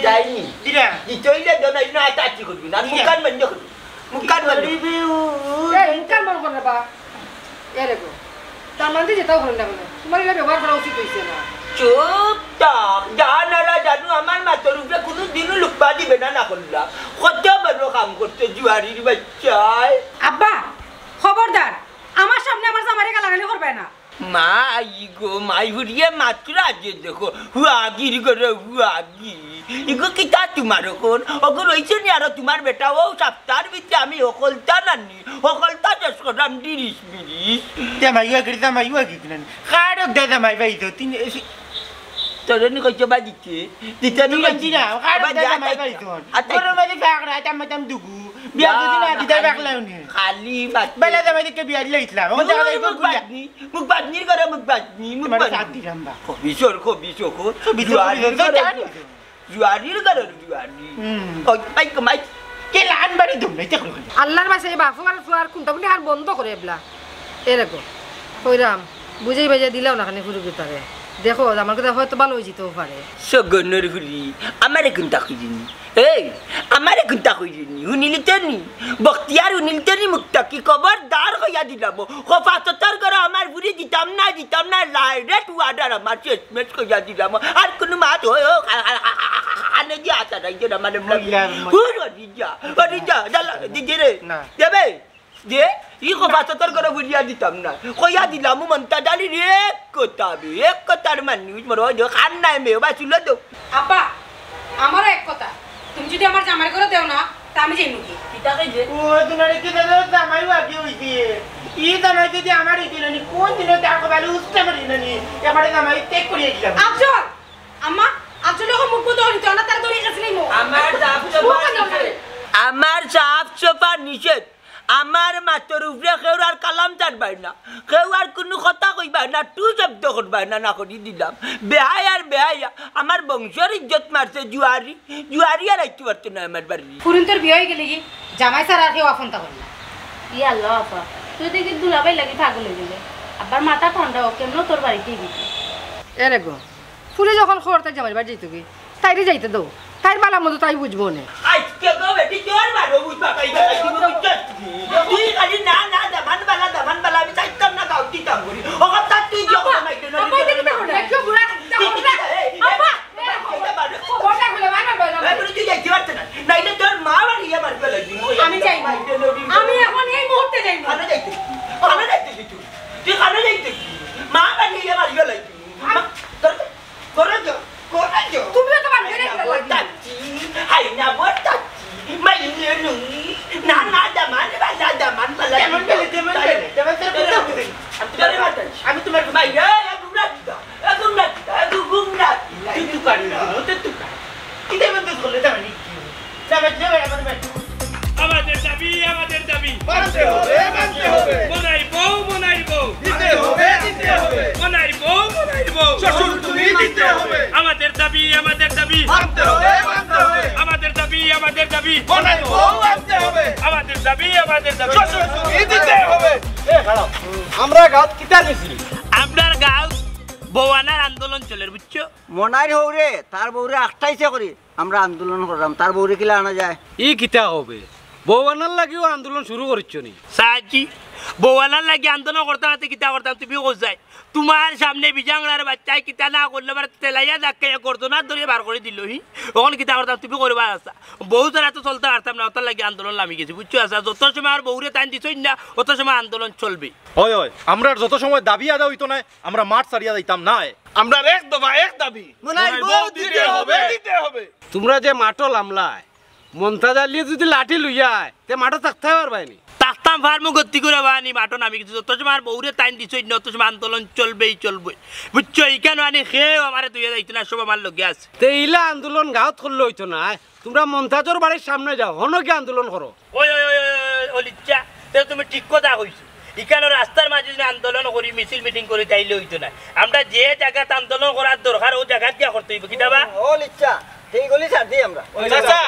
B: যাইনি দিরা দি চইলে দনা ইনা আটাচি করবি না মুকান বন্ধ করবি মুকান বন্ধ
G: ইনকাম বল করে বা এরে গো তার মানে যেটাও হলো না বলে তোমার এটা ব্যবহার করা উচিত হইছে না
B: চুপ থাক জানালা জানু আমার মাথার উপরে কোনো দিনও লুকবা দিবে না করলা কত বড় কাম করতে জুয়ারির বাচ্চায়
C: আব্বা খবরদার আমার সামনে আমার জামারে গালাগালি করবে না
B: মাই গো মাই হুরিয়ে মাত্র আজ দেখো হুয়াগির করে হুয়াগি ইগো কিতা তোমার কোন অগর হইছে নি আর তোমার বেটা ও সপ্তাহের ভিতরে আমি অকলতা নানি অকলতা দশ করাম 30 মিনিট
A: জামাইয়া কি কিনেন খাড়ক দে জামাই ভাই তো তিন
B: তোরে নি কইছো বাজিতে দিতে নি
A: তুই না খাড়ক দে জামাই ভাই তো তোর মাঝে ফাকরা তাম দুগু বিয়া যদি না দিতে বাকলাও নি
B: খালি মাত
A: বেলা জামাই দিকে বিয়া দিলে ইসলাম ও জায়গা দেখো
B: মুখ বাজনি করে মুখ বাজনি
A: সাথী রাম্বা
B: বিশোর জুয়ারির করে জুয়ারি ওই পাই কমাই
A: কে লান বাড়ি দুম নাই দেখো
G: আল্লাহর মাসে এই বাফু আর ফুয়ার কোনটা কোনটা আর বন্ধ করে এবলা এরকম কইরাম বুঝাই বাজা দিলাও না খানে ফুরুকিতারে দেখো আমার কথা হয়তো ভালো হয়ে যেতেও পারে
B: সগনের হুলি আমারে কোনটা কইনি এই আমারে কোনটা কইনি হুনিলিতেনি বখতিয়ার হুনিলিতেনি মুক্তা কি খবরদার হইয়া দিলাম খফাতর করে আমার বুড়ি দিতাম না লাইরেট ওয়ার্ডার আমার চেসমেট কইয়া দিলাম আর কোন মাত হয় আনে দিয়া আতা নাই যে মানে ওরিজা দালা দিদি রে দেবে যে ই খফাতর করে বুড়িয়া দিতাম না কইয়া দিলাম মনটা ডালি এক কথার মানুষ মরো যে খান নাই মেয়ে বা চুলো তো
C: আব্বা আমারও এক কথা তুমি যদি আমার জামাই করে দেও না তা আমি যাই মুখে
B: কিতাকে যে
A: ও তোমার কি দাদা জামাই আগে হইছে ই জামাই যদি আমার হইছিল নি কোন দিন তার কবালে উস্তে মারি না নি এবারে জামাই টেক করিয়ে দিলাম
C: আফজল আম্মা আফজল যখন মুখ বন্ধ হইতো না তার দড়ি গেছিলি মো
B: আমার সাপ চোপা নিষেধ আমার মাতর উপরে কেউ আর কালাম চাটবাই না কেউ আর কোনো কথা কইবাই না টু শব্দ করবাই না করি দিলাম বেহাই আর বেহাইয়া আমার বংশের ইজ্জত মারছে জুয়ারি আর আইতে পারতো না আমার বাড়ি
C: পুরিন তোর বিয়ে হয়ে গেলে কি জামাই স্যার আর কেউ আফন্তা করে না
I: ইয়া আল্লাহ আপা তুই দেখি দুলাবাই লাগি পাগল হয়ে গেলে আবার মাথা ঠান্ডা হোক কেমন তোর বাড়িতেই গেছে
G: এরে গো ফুলে যখন খবর তাই জামাই বাড়ি যাইতো কি তাইরে যাইতে দাও তাই বালা মতো তাই বুঝবো না
B: আজকে গো বেটি তোর মারো বুঝবা পাইবা তুই খালি না দামান বালা আমি চাইতাম না গাও দিতাম করি ও কথা তুই যখন মাইতে না
C: কই দেখি না হলে কেউ বুড়া আব্বা ওটা গুলো মারবা বলো
B: তুই যাইতে পারছ না নাইলে তোর মা বাড়ি আমার গলা দিই
C: আমি যাই আমি এখন এই মুহূর্তে যাই
B: খানা যাইতে তুই খানা যাইতে মা বাড়ি আমার গলা দিই তোর করে যা
C: তুমিও তো বাড়ি গেলে
B: হাই না বড়তাচ্ছি মাইনে নুই না দামান বালা
A: কেমন গেলে তেমন আমি তোমার
B: মাইয়া গুমরা
A: তুই পারি না তুই কি দেব তো বলে জামাই যাবে
E: আমাদের দাবি
H: মানতে হবে
E: মনাই বউ
H: দিতে হবে
E: মনাই বউ
H: শ্বশুর তুমি দিতে হবে
E: আমাদের দাবি
H: মানতে হবে
E: আমাদের দাবি
H: মনাই বউ আনতে হবে
E: আমাদের দাবি
H: শ্বশুর তুমি দিতে হবে আমরা গাঁত কিতা নিছি
E: আপনার গাঁও বৌয়ানার আন্দোলন চলে বুঝছো
D: মনাই হৌরে তার বউরে আখটাইছে করি আমরা আন্দোলন করলাম তার বউরে কিলা আনা যায়
F: ই কিতা হবে বৌবানার লাগিও আন্দোলন শুরু করিচ্ছ নি
E: সাহায্য বৌয়ানার লাগি আন্দোলন করতাম কিতা করতাম তুমি কোথায় তোমার সামনে বিজাংলার বাচ্চায় কিতা না করলে মানে তেলাইয়া ডাকে করতো না ধরে বার করে দিল ওখানে কিতা করতাম তুমি করবা আসা বউ তারা তো চলতে পারতাম না ওটার লাগে আন্দোলন নামি গেছি বুঝছো আসা যত সময় আর বউরে টাইম দিছই না অত সময় আন্দোলন চলবে
J: হয় আমরা যত সময় দাবি আদা হইতো না আমরা মাঠ ছাড়িয়া যাইতাম না
H: আমরা এক দফা এক দাবি
D: মনাই বউ দিতে
H: হবে
F: তোমরা যে মাঠো লামলায় মন্তাজ আলিয়ে যদি লাঠি লইয়ায় তে মাঠো থাকতে পারবাইনি
E: তাকতাম ফার্মু গতি করে বানি মাঠো নামি গেছি যত সময় আর বউরে টাইম দিছই না অত সময় আন্দোলন চলবে বুঝছো এইখানে আনি খেয়ে আমার তুই যাইতো না সব আমার লগে আছে
F: তে ইলা আন্দোলন গাঁত করলে হইতো না তোমরা মন্তাজর বাড়ির সামনে যাও হনকি আন্দোলন করো
E: ওই লিচ্ছা তুমি ঠিক কথা কইছো এখানে রাস্তার মাঝে যদি আন্দোলন করি মিছিল মিটিং করে তাইলে হইতো না আমরা যে জায়গাত আন্দোলন করার দরকার ও জায়গা দিয়া করতে হইব কিতাবা
D: ও লিচ্ছা ঠিক গলি ছাড় দিই আমরা
H: চাচা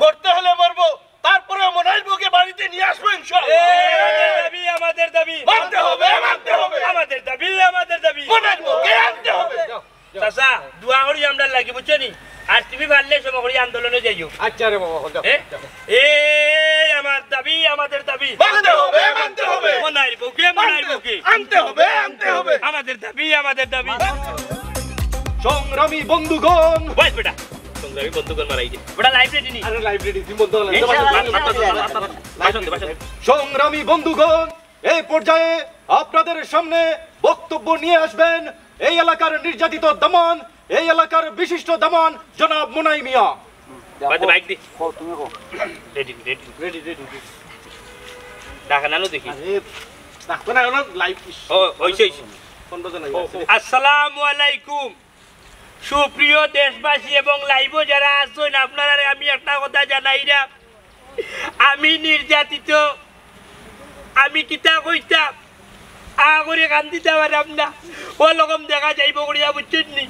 H: মরতে হলে মরবো তারপরে মনাই বউকে বাড়িতে নিয়ে আসবো ইনশাআল্লাহ
E: আমাদের দাবি
H: মানতে হবে
E: আমাদের দাবি
H: মনাই বউকে আনতে হবে
E: চাচা দোয়া করি আমরা লাগি বুঝছো নি আর তুমি পারলে সময় করি আন্দোলনে যাইও
F: আচ্ছা রে বাবা
E: আমার দাবি আমাদের দাবি
H: মানতে হবে
E: মনাই বউকে
H: আনতে হবে
E: আমাদের দাবি
J: সংগ্রামী বন্ধুগণ
E: বয়স বেটা সংগ্রামী বন্ধুগণ মারাই দে বেটা লাইব্রেরি নি
F: আরে লাইব্রেরি তুমি বন্ধ হলো
J: সংগ্রামী বন্ধুগণ এই পর্যায়ে আপনাদের সামনে বক্তব্য নিয়ে আসবেন এই এলাকার নির্যাতিত দমন এই এলাকার বিশিষ্ট দমন জনাব মুনাই মিয়া
E: বাইক দি
D: তুমি কো
E: রেডি দেখা নানো দেখি
F: ডাক্তার না হলো লাইভ
E: ও হইছে আসসালামু আলাইকুম সুপ্রিয় দেশবাসী এবং লাইভ যারা আছেন আপনারা আমি একটা কথা জানাই না আমি নির্যাতিত আমি কিতা কইতাম আগরে কান্দিতে পারলাম না ও রকম দেখা যাইব করিয়া বুঝছেন নি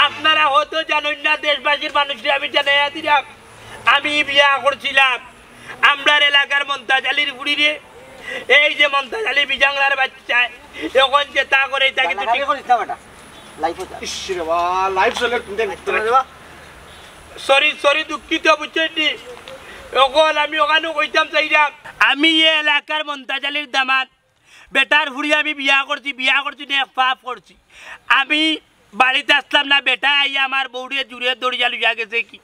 E: আপনারা হয়তো জানেন না দেশবাসীর মানুষকে আমি জানাইয়া দিলাম আমি বিয়া করছিলাম আমরার এলাকার মন্তাজ আলীর বুড়িরে এই যে মমতাজ আলী বিজাংলার বাচ্চা এখন যে তা করে তাকে তো ঠিক
D: করিস না বেটা লাইফ হচ্ছে
F: ইস রে বাবা লাইফ চলে তুমি
E: সরি দুঃখিত বুঝছেন এখন আমি ওখানে কইতাম চাইলাম আমি এই এলাকার মমতাজ আলীর দামাত বেটার ফুড়ি আমি বিয়া করছি না পাপ করছি আমি বাড়িতে আসলাম না বেটা আইয়া আমার বউরে জুড়ে দড়িয়া লইয়া গেছে কি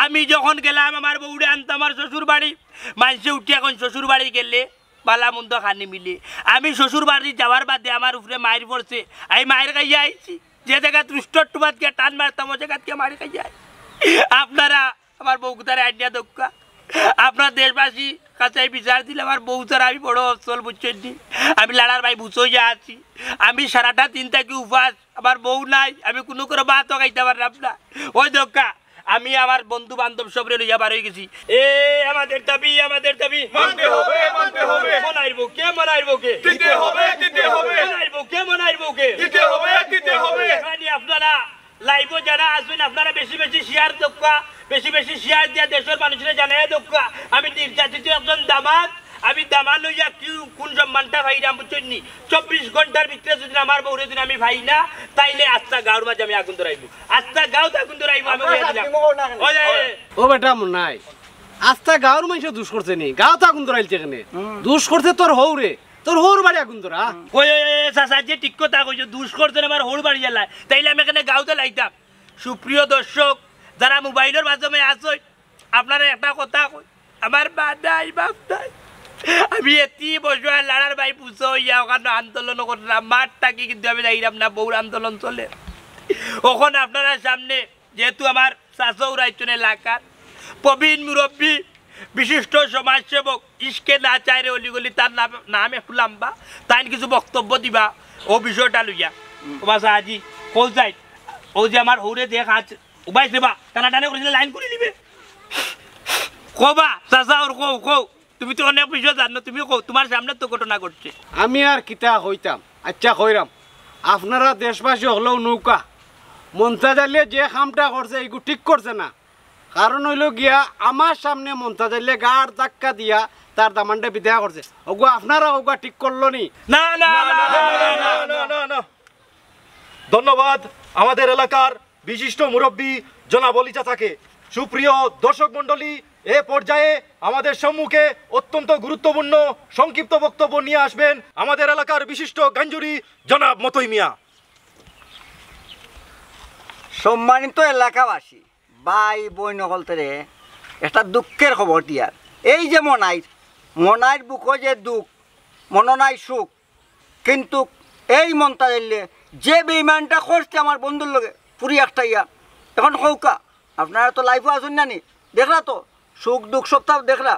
E: আমি যখন গেলাম আমার বউরে আনতাম আমার শ্বশুর বাড়ি মানুষে উঠে এখন শ্বশুর বাড়ি গেলে বালা মন্দ খানি মিলে আমি শ্বশুর বাড়ি যাওয়ার বাদে আমার উপরে মায়ের পড়ছে আমি মায়ের খাইয়া আইছি যে জায়গা তুষ্টর টুমাত গিয়ে টান মারতাম ওই জায়গা গিয়ে মায়ের খাইয়া আপনারা আমার বউকুতারে আইডিয়া দক্ষা আপনার দেশবাসী কাছে বিচার দিলে আমার বউ ছাড়া আমি বড় অফসল বুঝছেন আমি লাড়ার ভাই বুঝোইয়া আছি আমি সারাটা দিন থাকি উপাস আমার বউ নাই আমি কোনো করে ভাতও খাইতে পারলাম না ওই দক্ষা আমি আমার বন্ধু বান্ধব সবরে লইয়া বার হয়ে গেছি আমাদের দাবি মানতে হবে মনাইবো কে দিতে হবে মনাইবো কে দিতে হবে আপনারা লাইভ যারা আসবেন আপনারা বেশি শেয়ার দক্ষা বেশি শেয়ার দিয়া দেশের মানুষরা জানাই দক্ষা আমি নির্যাতিত একজন দামাত আমি দামান লইয়া কোন সম্মানটা ভাইরাম বুঝছেন 24 ঘন্টার ভিতরে যদি আমার বউরে দিন আমি ভাই না তাইলে আস্তা গাঁর মাঝে আমি আগুন ধরাইব আস্তা গাঁও আগুন ধরাইব আমি
F: ও বেটা নাই আস্তা গাঁর মানুষ দুষ করছে নি গাঁও তো আগুন ধরাইছে এখানে দুষ করছে তোর হৌর বাড়ি আগুন ধরা
E: ওই চাচা যে ঠিক কথা কইছো দুষ করছে আমার হৌর বাড়ি জ্বালায় তাইলে আমি এখানে গাঁওতে লাইতাম সুপ্রিয় দর্শক যারা মোবাইলের মাধ্যমে আসো আপনারা একটা কথা কই আমার বাপ নাই আমি এটি বসে লাড়ার ভাই পুষো হইয়া ওখানে আন্দোলন করলাম মাঠ থাকি কিন্তু আমি যাইলাম না বউর আন্দোলন চলে ওখানে আপনারা সামনে যেহেতু আমার শাসৌর আইচন এলাকার প্রবীণ মুরব্বী বিশিষ্ট সমাজসেবক ইস্কে না চাইরে অলিগলি তার নাম একটু লম্বা তাই কিছু বক্তব্য দিবা ও বিষয়টা লইয়া তোমার সাহায্য কল যাই ও যে আমার হৌরে দেখ আছে উবাইছে বা টানাটানে করেছিলে লাইন করে দিবে কবা চাচা ওর কৌ তুমি তো অনেক বিষয় জানো তুমি কৌ তোমার সামনে তো ঘটনা ঘটছে
F: আমি আর কিতা হইতাম আচ্ছা কইরাম আপনারা দেশবাসী হলেও নৌকা মমতাজ আলী যে কামটা করছে এইগু ঠিক করছে না কারণ হইল গিয়া আমার সামনে মমতাজ আলী গাড় ধাক্কা দিয়া তার দামানটা বিদায় করছে ওগু আপনারা ওগা ঠিক করলো নি
E: না
J: ধন্যবাদ আমাদের এলাকার বিশিষ্ট মুরব্বী জনাব অলি চাচাকে সুপ্রিয় দর্শক মণ্ডলী এ পর্যায়ে আমাদের সম্মুখে অত্যন্ত গুরুত্বপূর্ণ সংক্ষিপ্ত বক্তব্য নিয়ে আসবেন আমাদের এলাকার বিশিষ্ট গাঞ্জুরি জনাব মতই মিয়া।
D: সম্মানিত এলাকাবাসী ভাই বই নকলতে একটা দুঃখের খবর দিয়ার এই যে মনাইর বুকো যে দুঃখ মননাই সুখ কিন্তু এই মনটা দিলে যে বেইমানটা করছে আমার বন্ধুর লগে পুরি একটা ইয়া এখন হৌকা আপনারা তো লাইফও আসুন নানি দেখলা তো সুখ দুঃখ সপ্তাহ দেখলা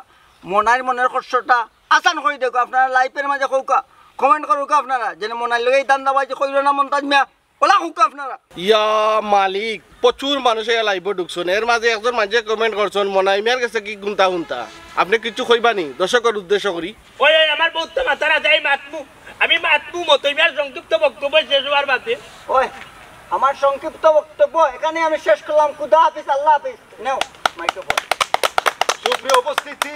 D: মনের কষ্টটা আসান করে দেখো আপনারা লাইফের মাঝে হৌকা কমেন্ট করুক আপনারা যেন মনার লগে দান্দাবাজি কইল না মন্তাজ মিয়া ওলা হৌকা আপনারা
H: ইয়া মালিক প্রচুর মানুষে লাইভ ঢুকছেন এর মাঝে একজন মানুষে কমেন্ট করছেন মনাই মিয়ার কাছে কি গুনতা আপনি কিছু কইবানি দর্শকের উদ্দেশ্য করি
E: ওই আমার বহুত মাথারা যাই আমি মাতমু মতই মিয়ার সংক্ষিপ্ত বক্তব্য শেষ হওয়ার বাদে
D: ওই আমার সংক্ষিপ্ত বক্তব্য এখানে আমি শেষ করলাম খুদা হাফিজ আল্লাহ হাফিজ নেও মাইক্রোফোন
J: সুপ্রিয় উপস্থিতি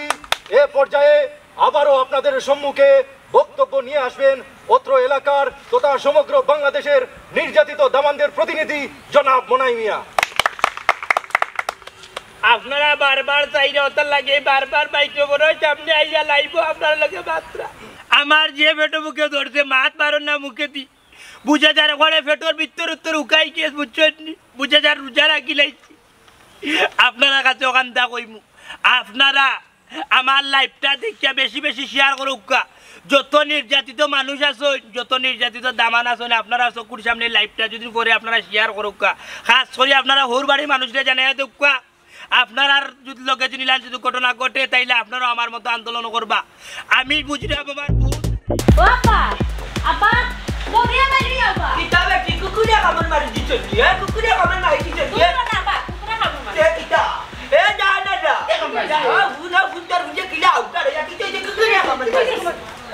J: এ পর্যায়ে আবারও আপনাদের সম্মুখে বক্তব্য নিয়ে আসবেন অত্র এলাকার তথা সমগ্র বাংলাদেশের নির্যাতিত দামানদের প্রতিনিধি জনাব মনাই মিয়া।
E: আপনারা বারবার চাইলে ওটার লাগে বারবার মাইক্রোফোনের সামনে আইয়া লাইভ আপনার লাগে মাত্রা আমার যে ফেটো মুখে ধরছে মাত মারন না মুখে দি বুঝে যার ঘরে ফেটোর ভিতর উত্তর উকাই কেস বুঝছেন বুঝে যার রোজা রাখি লাইছি আপনারা কাছে ওখান দা কইমু আপনারা আমার লাইফটা দেখিয়া বেশি শেয়ার করুক যত নির্যাতিত মানুষ আছো যত নির্যাতিত দামান আছো আপনারা চকুর সামনে লাইফটা যদি করে আপনারা শেয়ার করুক খাস করে আপনারা হোর বাড়ির মানুষরা জানাই দেখ আপনার যদি লগে যদি যদি ঘটনা ঘটে তাইলে আপনারা আমার মতো আন্দোলন করবা আমি বুঝি না বাবার
I: বাবা আপা বড়িয়া মারি আপা
B: কিতাবে কি কুকুরিয়া কামন মারি দিছো কি কুকুরিয়া কামন মারি দিছো কি
I: না আপা কুকুরা কামন মারি
B: এ কিতা এ জানা যা বুনা বুনতার বুঝে কিলা আউটার ইয়া কিতে যে কুকুরিয়া কামন মারি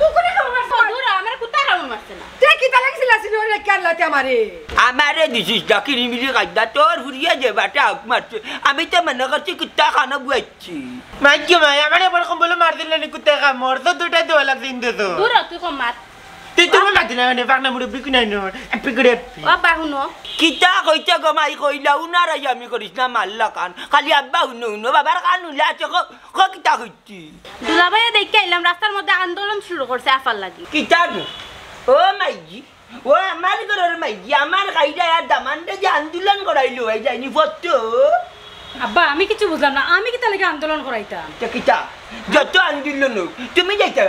I: কুকুরা কামন মারছে দূর আমার কুত্তা কামন মারছে না
G: তে কি তালাক ছিল ওরে কেন লাতে আমার
C: আমারে
B: আমারে দিছিস না কিরিমিরি কাজটা তোর ফুরিয়ে যে বাটা হাক মারছে আমি তো মনে করছি কুত্তা খানা বুয়াচ্ছি
A: মাইকে মাই আমার এবার কম বলে মার দিলে নি কুত্তে খা মর তো দুটাই দেওয়া লাগছে ইন্দে তো
I: দূর তুই কম মাত
A: তুই তুমি মাতি না নে পাকনা মুড়ি বিকি নাই নো এপি করে
I: ও বাহুনো
B: কিতা কইতে গমাই কইলা উনারাই আমি করিস না মাল্লা কান খালি আব্বা হুনো হুনো বাবার কান উল্লা আছে কিতা কইছি
I: দুলাভাইয়া দেখে আইলাম রাস্তার মধ্যে আন্দোলন শুরু করছে আফার লাগি
B: কিতা ও মাইজি ও আমার ঘরের মাইজি আমার গাইডা আর দামানটা যে আন্দোলন করাইলো এই যাইনি ফটো
C: আব্বা আমি কিছু বুঝলাম না আমি কি তাহলে আন্দোলন করাইতাম
B: কিতা যত আন্দোলন হোক তুমি যাইতে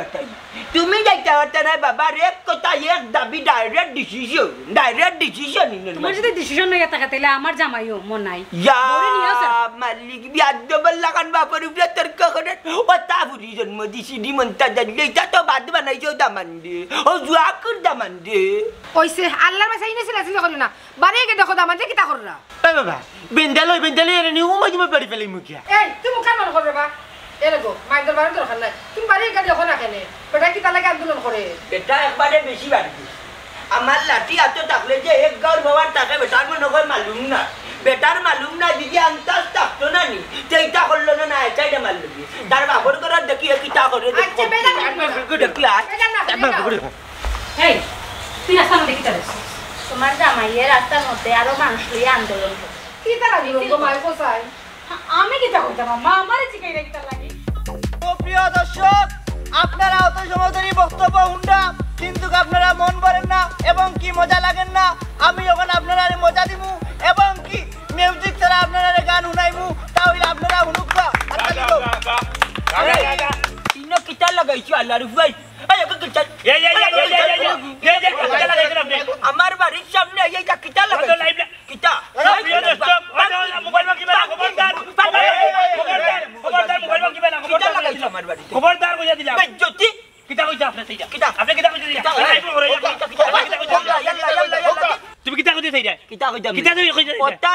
B: পারতা না বাবা এক কথা এক দাবি ডাইরেক্ট ডিসিশন
C: তোমার যদি ডিসিশন হয়ে থাকে তাহলে আমার জামাইও মন নাই
B: মালিক বিয়াদ্দবল লাগান বাপর উপরে তর্ক করে ও তা বুড়ি জন্ম দিছি দি মন্তাজ জানলে এটা তো বাদ বানাইছো দামান দে ও জুয়াকুর দামান দে
G: ওইসে আল্লাহর বাসাই না ছিল করি না বারে গে দেখো দাম দিয়ে কিতা কররা
A: এই বাবা বেন্দালই এনে নি উমা দিমা বাড়ি ফেলাই মুখিয়া
G: এই তুমি কাম মন করবে বা এরে গো মাইন্ডর বারে দরকার নাই তুমি বারে গে দেখো না কেনে বেটা কিতা লাগে আন্দোলন করে
B: বেটা একবারে বেশি বাড়ি আমার লাঠি এত থাকলে যে এক গাঁর বাবার তাকে বেটার মনে হয় মালুম না বেটার মালুম না যদি আন্তাজ থাকতো না নি সেইটা করলো না এটাইটা মারলো তার বাপর করার দেখি কিতা করে
G: আচ্ছা বেটা
B: দেখি আর
C: এই তুই রাস্তার মধ্যে কিতা রেছিস
I: তোমার জামাইয়ের রাস্তার মধ্যে আরো মানুষ লইয়া আন্দোলন করে
G: কিতা লাগি গো মাই কোসাই
C: আমি কিতা কইতাম মা আমারে জিগাইরা কিতা লাগি
D: প্রিয় দর্শক আপনারা অত সময় ধরে বক্তব্য শুনলাম কিন্তু আপনারা মন ভরেন না এবং কি মজা লাগেন না আমি যখন আপনারা মজা দিমু এবং কি মিউজিক ছাড়া আপনারা গান শুনাইমু তাহলে আপনারা শুনুক
B: তিনো কিতা লাগাইছো আল্লাহর ভাই আমার বাড়ির সামনে এই কিতা লাগাইছো কিতা
E: খবরদার কইয়া দিলাম কিতা কইতা আপনি সেইটা কিতা আপনি কিতা কইতে দিলা তুমি কিতা কইতে সেইটা
B: কিতা কইতাম
E: কিতা তুই কইতে
B: ওটা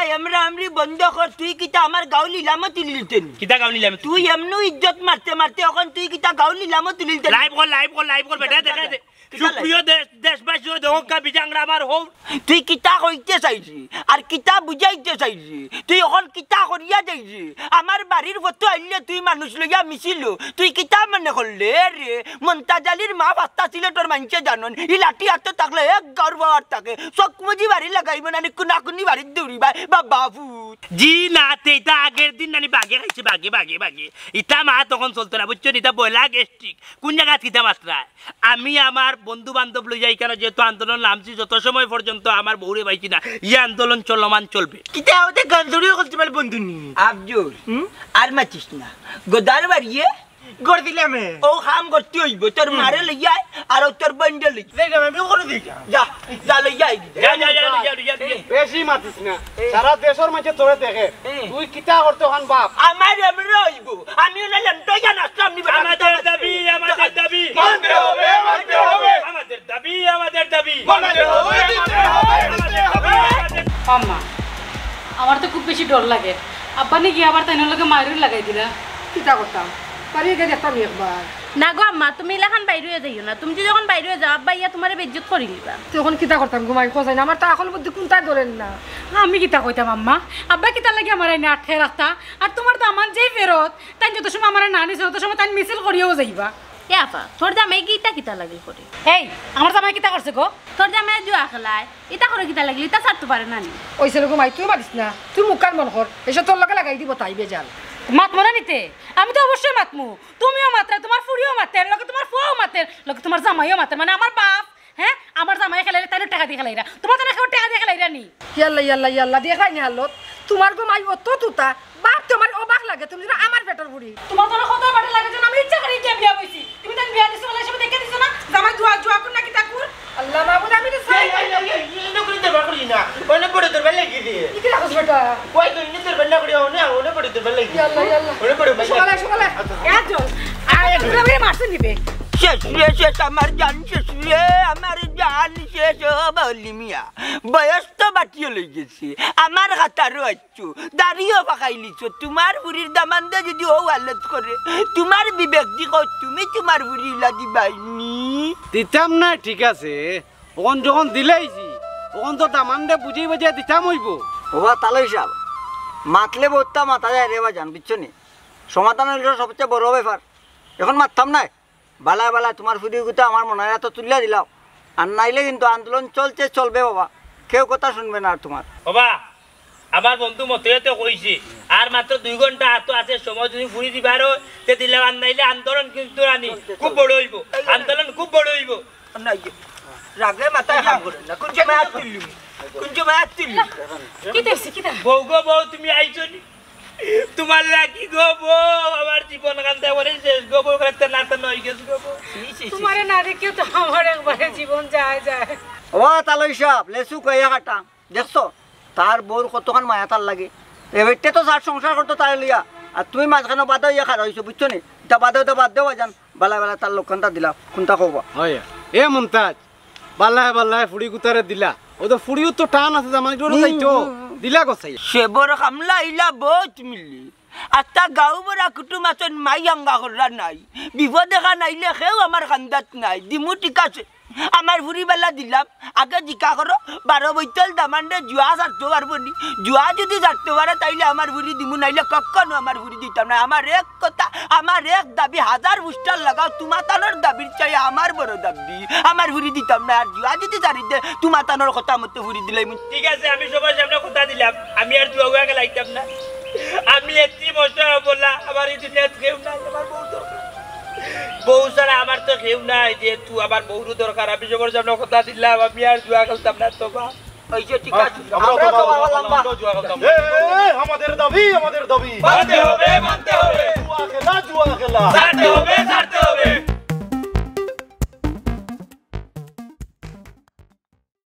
B: আমরি বন্ধ কর তুই কিতা আমার গাঁও নিলামত তুলিলতেন
E: কিতা গাও নিলাম
B: তুই এমনু ইজ্জত মারতে মারতে এখন তুই কিতা গাঁও নিলামত তুলিলতেন
E: লাইভ কর বেটা দেখা দে সুপ্রিয় দেশবাসী দহকা বিজাংরা আমার হোক
B: তুই কিতা কইতে চাইছি আর কিতা বুঝাইতে চাইছি তুই এখন কিতা করিয়া যাইছি আমার বাড়ির ফটো আইলে তুই মানুষ লইয়া মিছিল তুই কিতা মনে করলে রে মন্তাজালির মা বাস্তা ছিল তোর মানুষে জানন ই লাঠি হাতে থাকলে এক গাঁর বাবার থাকে চকমজি বাড়ি লাগাইব না কোনাকুনি বাড়ির দৌড়িবা বা বাবু
E: জি না এটা আগের দিন নানি বাগে খাইছে বাগে ইটা মা তখন চলতো না বুঝছো এটা বয়লা গ্যাস্ট্রিক কোন জায়গা কিতা মাত্রা আমি আমার বন্ধু বান্ধব লই যাই কেন যেহেতু আন্দোলন নামছি যত সময় পর্যন্ত আমার বউরে পাইছি না ই আন্দোলন চলমান চলবে
A: কিতা ওতে গান্দুরিও করতে পারে বন্ধু নি
B: আফজল আর মাতিস না গোদার বাড়িয়ে
A: গড় দিলাম
B: ও কাম করতে হইব তোর মারে লইয়া আর তোর বন্ধে লই
A: দেখলাম আমি করে দিই
B: যা লইয়া
E: যা
F: বেশি মাতিস না সারা দেশের মাঝে তোরে দেখে তুই কিতা করতে হন বাপ
B: আমার এমন হইব আমি না লন্টো জানা সামনে
E: আমাদের দাবি মানতে হবে আমাদের দাবি মানতে হবে
C: আম্মা আমার তো খুব বেশি ডর লাগে আব্বা নি গিয়ে আবার তাই লগে মায়ের লাগাই দিলা
G: কিতা করতাম বারে গে দেখতাম একবার
I: না গো আম্মা তুমি এলাকান বাইরে যাইও না তুমি যখন বাইরে যাও আব্বা ইয়া তোমারে বেজ্জত করি লিবা
G: তখন কিতা করতাম ঘুমাই কোসাই না আমার তো আকল বুদ্ধি কোনটা ধরেন না
C: আমি কিতা কইতাম আম্মা আব্বা কিতা লাগে আমার আইনে আটকে রাখতা আর তোমার তো আমার যেই ফেরত তাই যত সময় আমার না নিছে তত সময় তাই মিছিল করিয়াও যাইবা
I: এ আপা তোর জামাই কিতা লাগি করে
C: এই আমার জামাই কিতা করছে গো
I: তোর জামাই জুয়া খেলায় ইতা করে কিতা লাগলি তা ছাড়তে পারে না নি
G: ওই ছেলে ঘুমাই তুই মারিস না তুই মুখ কান মন কর এসব তোর লগে লাগাই দিব তাই বেজাল
C: মাতমো না নিতে আমি তো অবশ্যই মাতমু তুমিও মাত্রা তোমার ফুড়িও মাতে লগে তোমার ফুয়াও মাতে লগে তোমার জামাইও মাতে মানে আমার বাপ হ্যাঁ আমার জামাই খেলাইলে তাইলে টাকা দিয়ে খেলাইরা তোমার তো না কেউ টাকা দিয়ে খেলাইরা নি
G: ইয়াল্লা দিয়ে খাই নি হালত তোমার ঘুমাই অত তুতা বাপ তোমার অবাক লাগে তুমি আমার পেটের বুড়ি
C: তোমার তো কত বাড়ি লাগে যে আমি ইচ্ছা করে বিয়া বইছি তুমি তাই বিয়া দিছো বলে সব দেখে দিছো না জামাই জুয়া কোন নাকি তাকুর
G: আল্লাহ মাহবুব আমি তো চাই
A: ইনো করে দেবা করি না ওনে পড়ে তোর বেলা লাগি দিয়ে
G: কি রাখছ বেটা
A: কই কই ইনো তোর বেলা করি ওনে পড়ে তোর বেলা লাগি
G: ইয়াল্লা
A: ওনে পড়ে
G: সকালে
C: এজন আরে তুমি মারছ নিবে
B: শেষ আমার জান শেষ বলি মিয়া বয়স তো বাটিয়ে লই গেছি আমার হাতারও আচ্ছু দাঁড়িয়েও পাকাই লিছো তোমার বুড়ির দামানদা যদি ও আলত করে তোমার বিবেক দি তুমি তোমার বুড়ি ইলা দিবাইনি
F: দিতাম না ঠিক আছে ওখান যখন দিলাইছি তখন তো দামানরে বুঝিয়ে বুঝিয়ে দিতাম হইব।
D: ওবা তালো হিসাব মাতলে বহুতটা মাথা যায় রে বাজান বুঝছো নি সমাধান হইল সবচেয়ে বড় ব্যাপার এখন মারতাম নাই বালায় বালায় তোমার ফুরিগুতো আমার মনে হয় তো তুলিয়া দিলাও আর নাইলে কিন্তু আন্দোলন চলছে চলবে বাবা কেউ কথা শুনবে না আর তোমার
E: বাবা আমার বন্ধু মতে তো কইছে আর মাত্র 2 ঘন্টা হাত আছে সময় যদি ফুরি দিবার তে দিলে আর নাইলে আন্দোলন কিন্তু রানি খুব বড় হইব আন্দোলন খুব বড় হইব
B: নাই রাগে মাথা কাম করে না কোন সময় তুলি
C: কি দেখছি কি দেখ
E: বউ গো বউ তুমি আইছো নি তোমার লাগি গো বউ আমার জীবন কান্দে বলে শেষ গো বউ করতে না তো নই গেছ গো বউ
C: তোমারে না দেখেও তো আমার একবারে জীবন যায় যায়
D: ও তালো হিসাব লেসু কইয়া কাটা দেখছো তার বউর কতক্ষণ মায়া তার লাগে এবারতে তো যার সংসার করতো তার লিয়া আর তুমি মাঝখানে বাধা ইয়া খার হইছো বুঝছো নি এটা বাদ দেওয়া যান বালা বালা তার লক্ষণটা দিলা কোনটা কবা
F: হয় এ মুমতাজ বাল্লায় বাল্লায় ফুড়ি গুতারে দিলা ও তো ফুড়িও তো টান আছে জামাই ডরে যাইতো দিলা গছাই
B: সেবর কামলা ইলা বহুত মিলি আত্তা গাঁও বড়া কুটুম আছেন মাই আঙ্গা করার নাই বিপদ দেখা নাইলে সেও আমার কান্দাত নাই দিমু ঠিক আছে আমার ফুরিবেলা দিলাম আগে জিকা করো 12 বৈতল দামান্ডে জুয়া ছাড়তে পারবো নি জুয়া যদি ছাড়তে পারে তাইলে আমার ফুরি দিমু নাইলে কখনো আমার ফুরি দিতাম না আমার এক কথা আমার এক দাবি 1000 বুস্টার লাগাও তোমাতানোর দাবির চাই আমার বড় দাবি আমার ফুরি দিতাম না আর জুয়া যদি ছাড়ি দে তোমাতানোর কথা মতো ফুরি দিলাই
E: ঠিক আছে আমি সবার সামনে কথা দিলাম আমি আর জুয়া গুয়াকে লাইতাম না আমি এতি মস্ত বলা আমার এই দুনিয়াত কেউ নাই আমার বউ দরকার বউ ছাড়া আমার তো কেউ নাই যেহেতু আমার বউরও দরকার আমি সবার সামনে কথা দিলাম আমি আর জুয়া খেলতাম না তো বা
B: ওইসে ঠিক আছে
J: আমাদের দাবি
E: মানতে হবে
J: জুয়া খেলা
E: ছাড়তে হবে ছাড়তে